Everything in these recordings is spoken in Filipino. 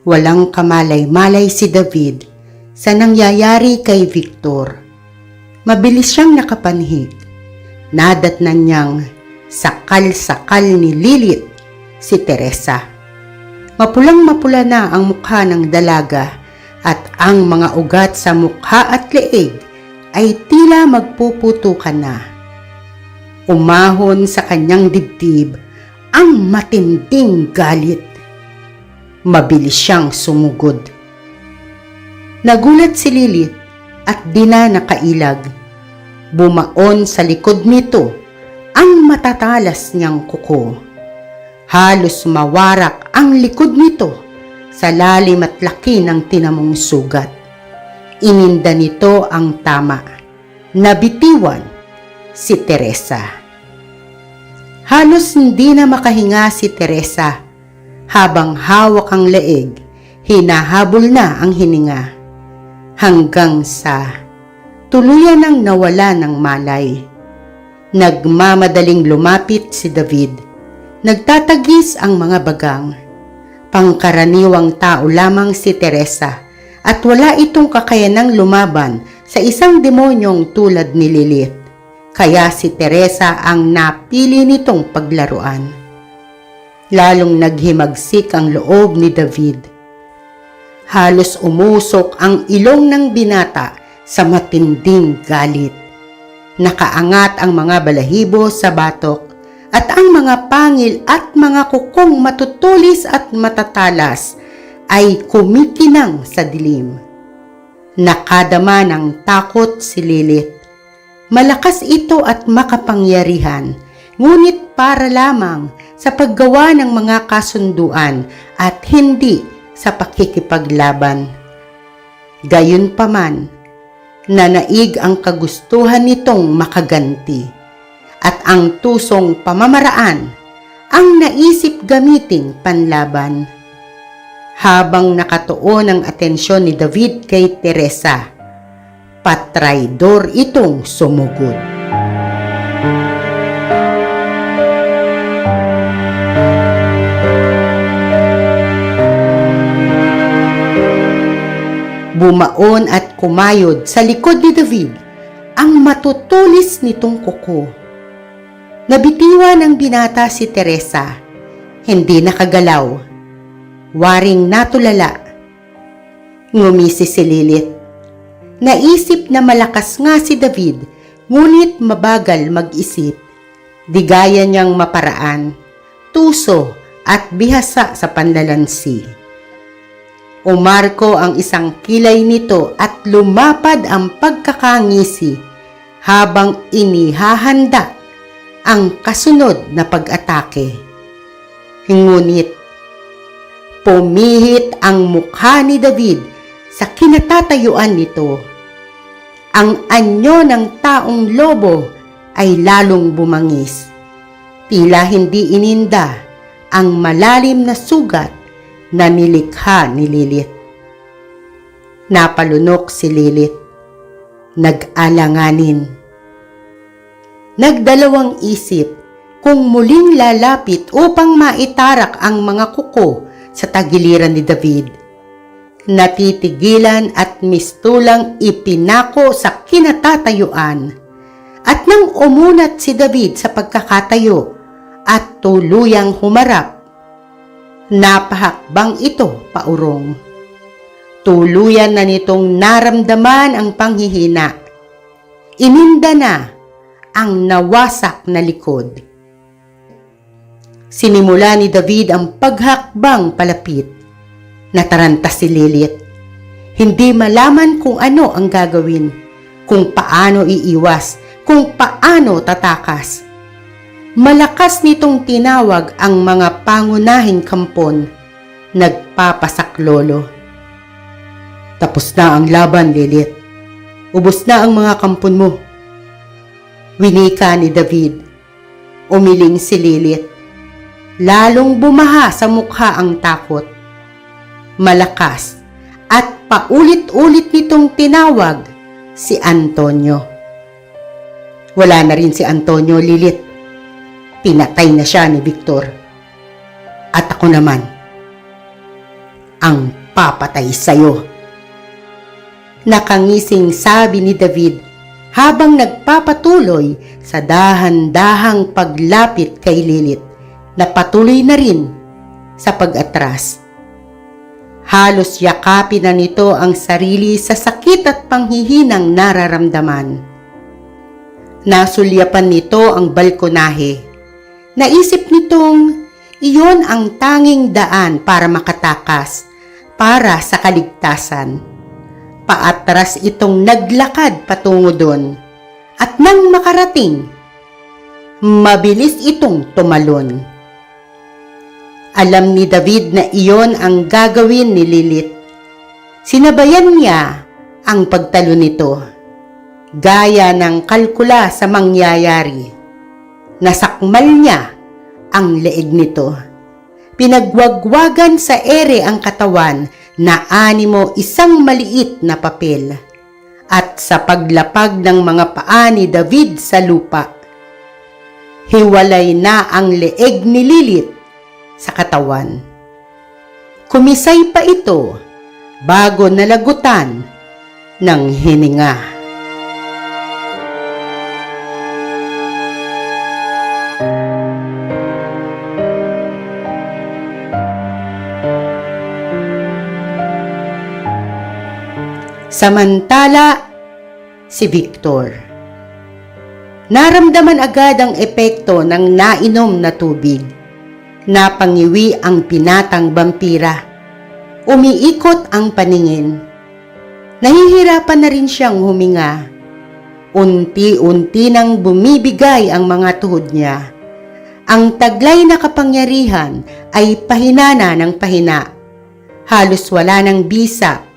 Walang kamalay-malay si David sa nangyayari kay Victor. Mabilis siyang nakapanhig. Nadatnan niyang sakal-sakal ni Lilith si Teresa. Mapulang-mapula na ang mukha ng dalaga at ang mga ugat sa mukha at leeg ay tila magpuputukan na. Umahon sa kanyang dibdib ang matinding galit. Mabilis siyang sumugod. Nagulat si Lilith at di na nakailag. Bumaon sa likod nito ang matatalas niyang kuko. Halos mawarak ang likod nito sa lalim at laki ng tinamong sugat. Ininda nito ang tama. Nabitiwan si Teresa. Halos hindi na makahinga si Teresa. Habang hawak ang leeg, hinahabol na ang hininga. Hanggang sa tuluyan nang nawala ng malay. Nagmamadaling lumapit si David. Nagtatagis ang mga bagang. Pangkaraniwang tao lamang si Teresa at wala itong kakayanang lumaban sa isang demonyong tulad ni Lilith. Kaya si Teresa ang napili nitong paglaruan. Lalong naghimagsik ang loob ni David. Halos umusok ang ilong ng binata sa matinding galit. Nakaangat ang mga balahibo sa batok at ang mga pangil at mga kukong matutulis at matatalas ay kumikinang sa dilim. Nakadama ng takot si Lilith. Malakas ito at makapangyarihan, ngunit para lamang sa paggawa ng mga kasunduan at hindi sa pakikipaglaban. Gayunpaman, nanaig ang kagustuhan nitong makaganti at ang tusong pamamaraan ang naisip gamiting panlaban. Habang nakatuon ang atensyon ni David kay Teresa, patraydor itong sumugod. Bumaon at kumayod sa likod ni David ang matutulis nitong kuko. Nabitiwan ng binata si Teresa, hindi nakagalaw. Waring natulala. Ngumisi si Lilith. Naisip na malakas nga si David, ngunit mabagal mag-isip. Di gaya niyang maparaan, tuso at bihasa sa panlalansi. Umarko ang isang kilay nito at lumapad ang pagkakangisi habang inihahanda ang kasunod na pag-atake. Ngunit pumihit ang mukha ni David sa kinatatayuan nito. Ang anyo ng taong lobo ay lalong bumangis. Tila hindi ininda ang malalim na sugat na nilikha ni Lilith. Napalunok si Lilith. Nag-alanganin. Nagdalawang isip kung muling lalapit upang maitarak ang mga kuko sa tagiliran ni David. Natitigilan at mistulang ipinako sa kinatatayuan. At nang umunat si David sa pagkakatayo at tuluyang humarap, napahakbang ito paurong. Tuluyan na nitong naramdaman ang panghihina. Ininda na ang nawasak na likod. Sinimula ni David ang paghakbang palapit. Nataranta si Lilith. Hindi malaman kung ano ang gagawin, kung paano iiwas, kung paano tatakas. Malakas nitong tinawag ang mga pangunahing kampon. Nagpapasaklolo. Tapos na ang laban, Lilith. Ubos na ang mga kampon mo. Winika ni David. Umiling si Lilith. Lalong bumaha sa mukha ang takot. Malakas at paulit-ulit nitong tinawag si Antonio. Wala na rin si Antonio, Lilith. Pinatay na siya ni Victor. At ako naman. ang papatay sa'yo. Nakangising sabi ni David habang nagpapatuloy sa dahan-dahang paglapit kay Lilith na patuloy na rin sa pag-atras. Halos yakapin na nito ang sarili sa sakit at panghihinang nararamdaman. Nasulyapan nito ang balkonahe. Naisip nitong iyon ang tanging daan para makatakas, para sa kaligtasan. Paatras itong naglakad patungo doon at nang makarating, mabilis itong tumalon. Alam ni David na iyon ang gagawin ni Lilith. Sinabayan niya ang pagtalo nito, gaya ng kalkula sa mangyayari. Nasakmal niya ang leeg nito. Pinagwagwagan sa ere ang katawan na animo isang maliit na papel. At sa paglapag ng mga paa ni David sa lupa, hiwalay na ang leeg ni Lilith sa katawan. Kumisay pa ito bago nalagutan ng hininga. Samantala, si Victor. Naramdaman agad ang epekto ng nainom na tubig. Napangiwi ang pinatang vampira. Umiikot ang paningin. Nahihirapan na rin siyang huminga. Unti-unti nang bumibigay ang mga tuhod niya. Ang taglay na kapangyarihan ay pahinana ng pahina. Halos wala ng bisa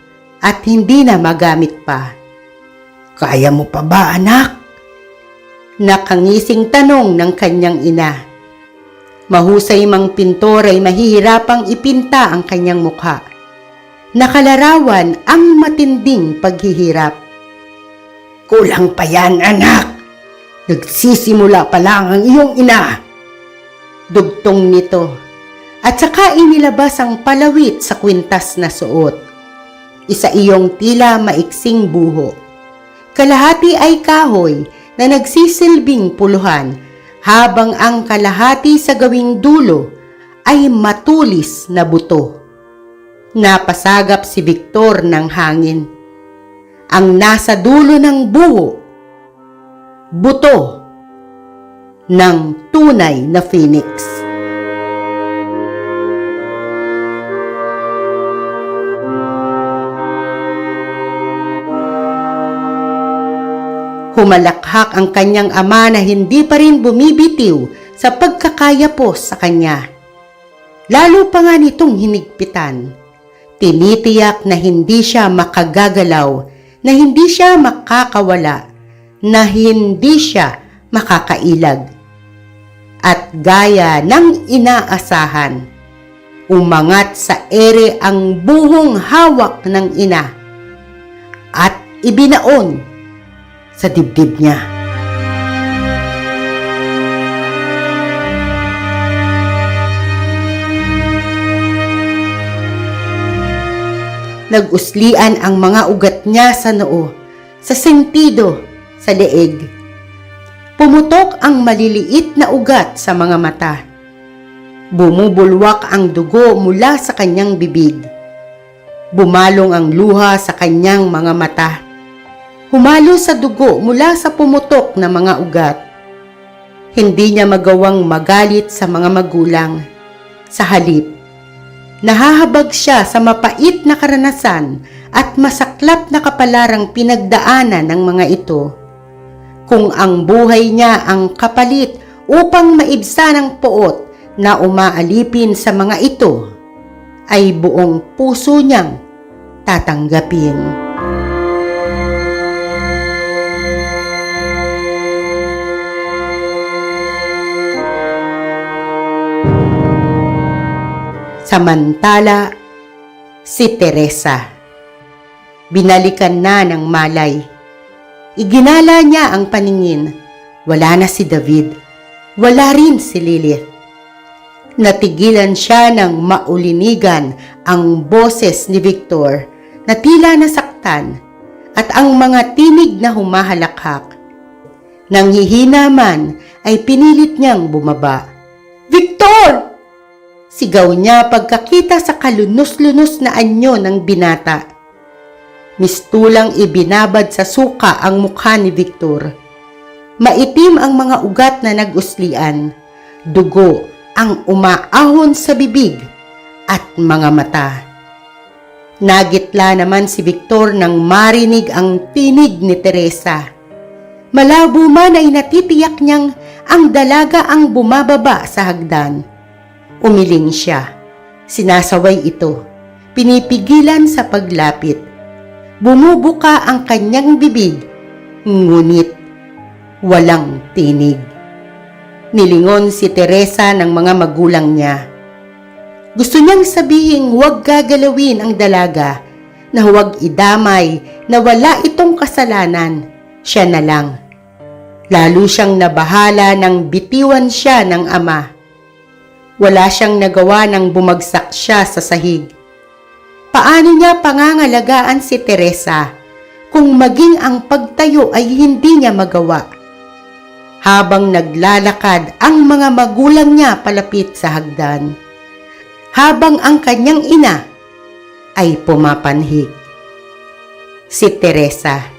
at hindi na magamit pa. "Kaya mo pa ba, anak?" Nakangising tanong ng kanyang ina. Mahusay mang pintor ay mahihirapang ipinta ang kanyang mukha. Nakalarawan ang matinding paghihirap. "Kulang pa yan, anak. Nagsisimula pa lang ang iyong ina." Dugtong nito. At saka inilabas ang palawit sa kwintas na suot. Isa iyong tila maiksing buho. Kalahati ay kahoy na nagsisilbing puluhan, habang ang kalahati sa gawing dulo ay matulis na buto. Napasagap si Victor ng hangin. Ang nasa dulo ng buho, buto ng tunay na phoenix. Humalakhak ang kanyang ama na hindi pa rin bumibitiw sa pagkakayapos sa kanya. Lalo pa nga nitong hinigpitan. Tinitiyak na hindi siya makagagalaw, na hindi siya makakawala, na hindi siya makakailag. At gaya ng inaasahan, umangat sa ere ang buhong hawak ng ina at ibinaon sa dibdib niya. Nag-uslian ang mga ugat niya sa noo, sa sentido, sa leeg. Pumutok ang maliliit na ugat sa mga mata. Bumubulwak ang dugo mula sa kanyang bibig. Bumalong ang luha sa kanyang mga mata. Humalo sa dugo mula sa pumutok na mga ugat. Hindi niya magawang magalit sa mga magulang. Sa halip, nahahabag siya sa mapait na karanasan at masaklap na kapalarang pinagdaanan ng mga ito. Kung ang buhay niya ang kapalit upang maibsan ang poot na umaalipin sa mga ito, ay buong puso niyang tatanggapin. Samantala, si Teresa. Binalikan na ng malay. Iginala niya ang paningin. Wala na si David. Wala rin si Lilith. Natigilan siya ng maulinigan ang boses ni Victor na tila nasaktan at ang mga tinig na humahalakhak. Nang hihina man ay pinilit niyang bumaba. "Victor!" Sigaw niya pagkakita sa kalunos-lunos na anyo ng binata. Mistulang ibinabad sa suka ang mukha ni Victor. Maitim ang mga ugat na nag-uslian, dugo ang umaahon sa bibig at mga mata. Nagitla naman si Victor nang marinig ang tinig ni Teresa. Malabo man ay natitiyak niyang ang dalaga ang bumababa sa hagdan. Umiling siya. Sinasaway ito. Pinipigilan sa paglapit. Bumubuka ang kanyang bibig, ngunit walang tinig. Nilingon si Teresa ng mga magulang niya. Gusto niyang sabihing huwag gagalawin ang dalaga, na huwag idamay, na wala itong kasalanan, siya na lang. Lalo siyang nabahala nang bitiwan siya ng ama. Wala siyang nagawa nang bumagsak siya sa sahig. Paano niya pangangalagaan si Teresa kung maging ang pagtayo ay hindi niya magawa? Habang naglalakad ang mga magulang niya palapit sa hagdan, habang ang kanyang ina ay pumapanhig. Si Teresa,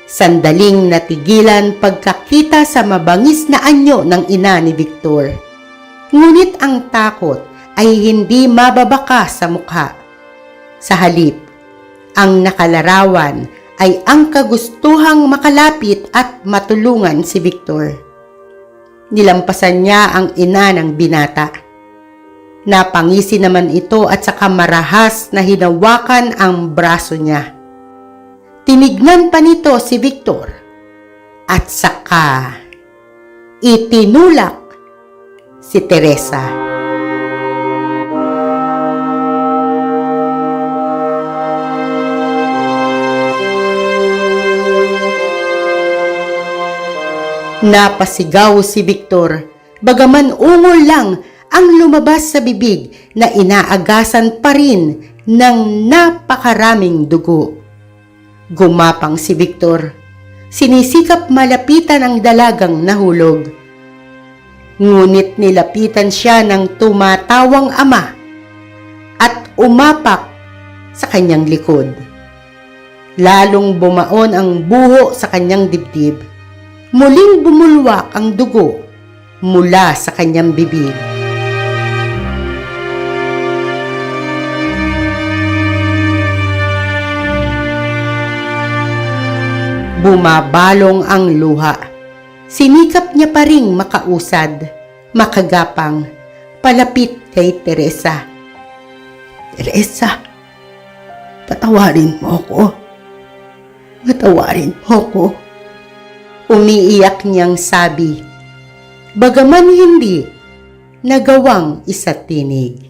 sandaling natigilan pagkakita sa mabangis na anyo ng ina ni Victor. Ngunit ang takot ay hindi mababaka sa mukha. Sa halip, ang nakalarawan ay ang kagustuhang makalapit at matulungan si Victor. Nilampasan niya ang ina ng binata. Napangisi naman ito at saka marahas na hinawakan ang braso niya. Tinignan pa nito si Victor at saka itinulak si Teresa. Napasigaw si Victor, bagaman ungol lang ang lumabas sa bibig na inaagasan pa rin ng napakaraming dugo. Gumapang si Victor, sinisikap malapitan ang dalagang nahulog. Ngunit nilapitan siya ng tumatawang ama at umapak sa kanyang likod. Lalong bumaon ang buho sa kanyang dibdib. Muling bumulwak ang dugo mula sa kanyang bibig. Bumabalong ang luha. Sinikap niya pa ring makausad, makagapang, palapit kay Teresa. "Teresa, patawarin mo ako. Patawarin mo ako." Umiiyak niyang sabi, bagaman hindi nagawang isatinig.